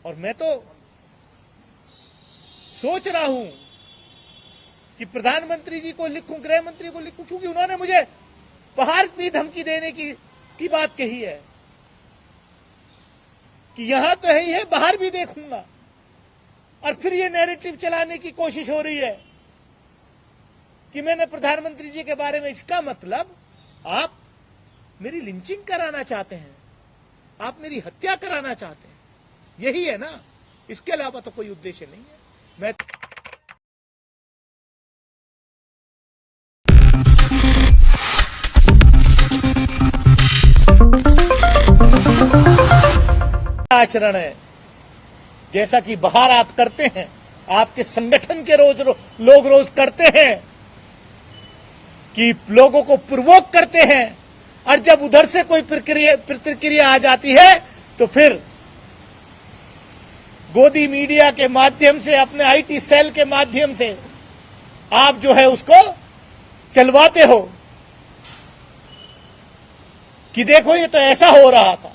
और मैं तो सोच रहा हूं कि प्रधानमंत्री जी को लिखूं, गृह मंत्री को लिखूं, क्योंकि उन्होंने मुझे बाहर भी धमकी देने की बात कही है कि यहां तो है ही है, बाहर भी देखूंगा। और फिर ये नैरेटिव चलाने की कोशिश हो रही है कि मैंने प्रधानमंत्री जी के बारे में, इसका मतलब आप मेरी लिंचिंग कराना चाहते हैं, आप मेरी हत्या कराना चाहते हैं, यही है ना। इसके अलावा तो कोई उद्देश्य नहीं है। मैं आचरण है जैसा कि बाहर आप करते हैं, आपके संगठन के लोग रोज करते हैं कि लोगों को प्रोवोक करते हैं, और जब उधर से कोई प्रतिक्रिया आ जाती है तो फिर गोदी मीडिया के माध्यम से, अपने आईटी सेल के माध्यम से आप जो है उसको चलवाते हो कि देखो ये तो ऐसा हो रहा था।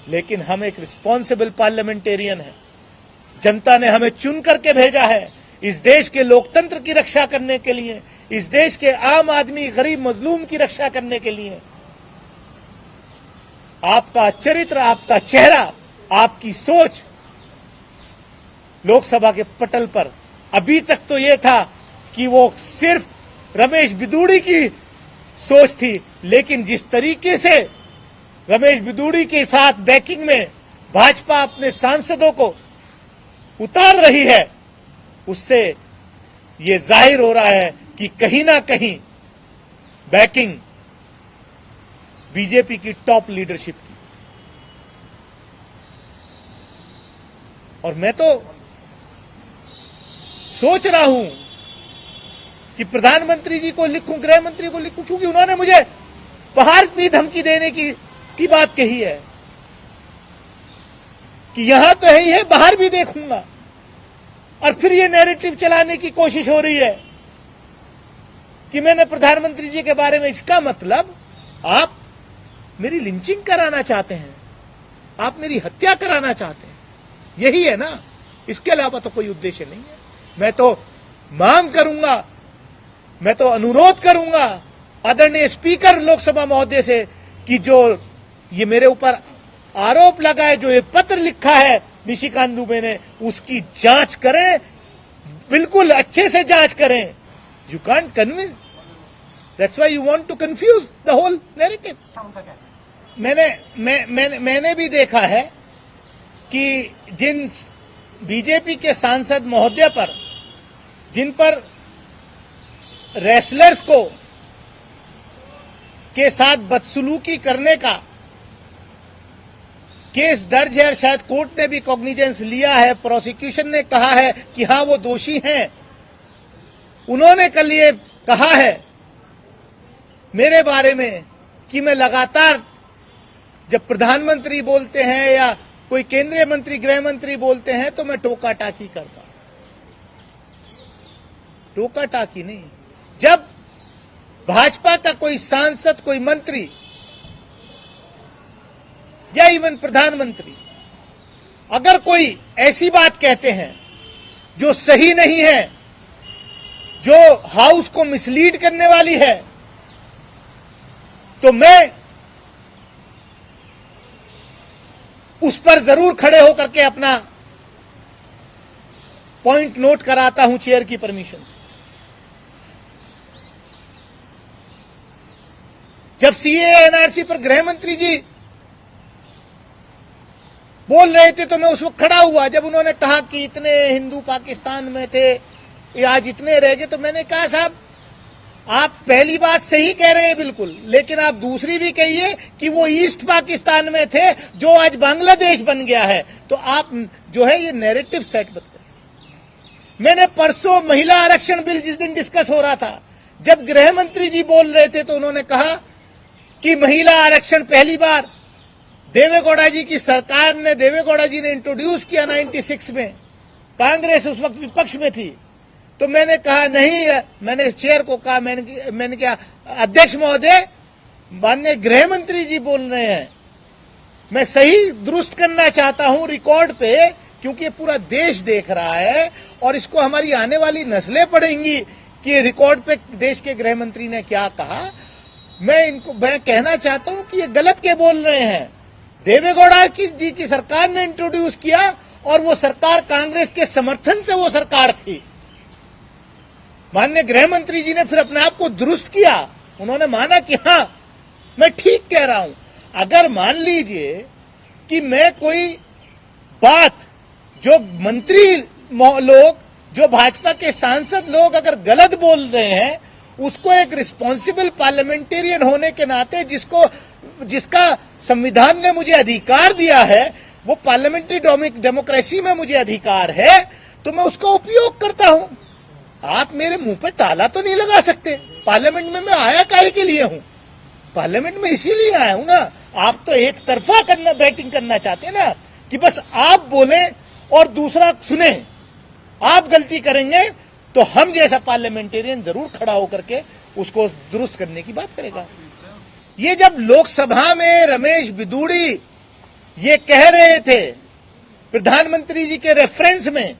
लेकिन हम एक रिस्पॉन्सिबल पार्लियामेंटेरियन हैं, जनता ने हमें चुन करके भेजा है इस देश के लोकतंत्र की रक्षा करने के लिए, इस देश के आम आदमी, गरीब मजलूम की रक्षा करने के लिए। आपका चरित्र, आपका चेहरा, आपकी सोच लोकसभा के पटल पर अभी तक तो ये था कि वो सिर्फ रमेश बिदूड़ी की सोच थी, लेकिन जिस तरीके से रमेश बिदूड़ी के साथ बैकिंग में भाजपा अपने सांसदों को उतार रही है, उससे ये जाहिर हो रहा है कि कहीं ना कहीं बैकिंग बीजेपी की टॉप लीडरशिप की। और मैं तो सोच रहा हूं कि प्रधानमंत्री जी को लिखूं, गृह मंत्री को लिखूं, क्योंकि उन्होंने मुझे बाहर भी धमकी देने की बात कही है कि यहां तो है ही है, बाहर भी देखूंगा। और फिर ये नैरेटिव चलाने की कोशिश हो रही है कि मैंने प्रधानमंत्री जी के बारे में, इसका मतलब आप मेरी लिंचिंग कराना चाहते हैं, आप मेरी हत्या कराना चाहते हैं, यही है ना। इसके अलावा तो कोई उद्देश्य नहीं है। मैं तो मांग करूंगा, मैं तो अनुरोध करूंगा आदरणीय स्पीकर लोकसभा महोदय से कि जो ये मेरे ऊपर आरोप लगा है, जो ये पत्र लिखा है निशिकांत दुबे ने, उसकी जांच करें, बिल्कुल अच्छे से जांच करें। You can't convince, that's why you want to confuse the whole narrative. मैंने भी देखा है कि जिन बीजेपी के सांसद महोदय पर, जिन पर रेसलर्स को के साथ बदसलूकी करने का केस दर्ज है, और शायद कोर्ट ने भी कॉग्निजेंस लिया है, प्रोसिक्यूशन ने कहा है कि हां वो दोषी हैं। उन्होंने कल ये कहा है मेरे बारे में कि मैं लगातार जब प्रधानमंत्री बोलते हैं या कोई केंद्रीय मंत्री, गृह मंत्री बोलते हैं तो मैं टोका टाकी करता। टोका टाकी नहीं, जब भाजपा का कोई सांसद, कोई मंत्री या इवन प्रधानमंत्री अगर कोई ऐसी बात कहते हैं जो सही नहीं है, जो हाउस को मिसलीड करने वाली है, तो मैं उस पर जरूर खड़े होकर के अपना पॉइंट नोट कराता हूं चेयर की परमिशन से। जब सीएए एनआरसी पर गृह मंत्री जी बोल रहे थे तो मैं उस वक्त खड़ा हुआ, जब उन्होंने कहा कि इतने हिंदू पाकिस्तान में थे, आज इतने रह गए, तो मैंने कहा साहब आप पहली बात सही कह रहे हैं बिल्कुल, लेकिन आप दूसरी भी कहिए कि वो ईस्ट पाकिस्तान में थे जो आज बांग्लादेश बन गया है। तो आप जो है ये नैरेटिव सेट मत करें। मैंने परसों महिला आरक्षण बिल जिस दिन डिस्कस हो रहा था, जब गृह मंत्री जी बोल रहे थे तो उन्होंने कहा कि महिला आरक्षण पहली बार देवेगौड़ा जी की सरकार ने, देवेगौड़ा जी ने इंट्रोड्यूस किया 96 में, कांग्रेस उस वक्त विपक्ष में थी। तो मैंने कहा नहीं, मैंने इस चेयर को कहा, मैंने क्या, अध्यक्ष महोदय, माननीय गृह मंत्री जी बोल रहे हैं मैं सही दुरुस्त करना चाहता हूं रिकॉर्ड पे, क्योंकि ये पूरा देश देख रहा है और इसको हमारी आने वाली नस्लें पढ़ेंगी कि रिकॉर्ड पे देश के गृह मंत्री ने क्या कहा। मैं कहना चाहता हूं कि ये गलत के बोल रहे हैं। देवेगौड़ा जी की सरकार ने इंट्रोड्यूस किया और वो सरकार कांग्रेस के समर्थन से वो सरकार थी। माननीय गृह मंत्री जी ने फिर अपने आप को दुरुस्त किया, उन्होंने माना कि हां मैं ठीक कह रहा हूं। अगर मान लीजिए कि मैं कोई बात जो मंत्री लोग, जो भाजपा के सांसद लोग अगर गलत बोल रहे हैं, उसको एक रिस्पॉन्सिबल पार्लियामेंटेरियन होने के नाते जिसका संविधान ने मुझे अधिकार दिया है, वो पार्लियामेंट्री डेमोक्रेसी में मुझे अधिकार है, तो मैं उसका उपयोग करता हूं। आप मेरे मुंह पे ताला तो नहीं लगा सकते। पार्लियामेंट में मैं आया काहे के लिए हूं? पार्लियामेंट में इसीलिए आया हूं ना। आप तो एक तरफा बैटिंग करना चाहते हैं ना, कि बस आप बोले और दूसरा सुने। आप गलती करेंगे तो हम जैसा पार्लियामेंटेरियन जरूर खड़ा होकर के उसको दुरुस्त करने की बात करेगा। ये जब लोकसभा में रमेश बिदूड़ी ये कह रहे थे प्रधानमंत्री जी के रेफरेंस में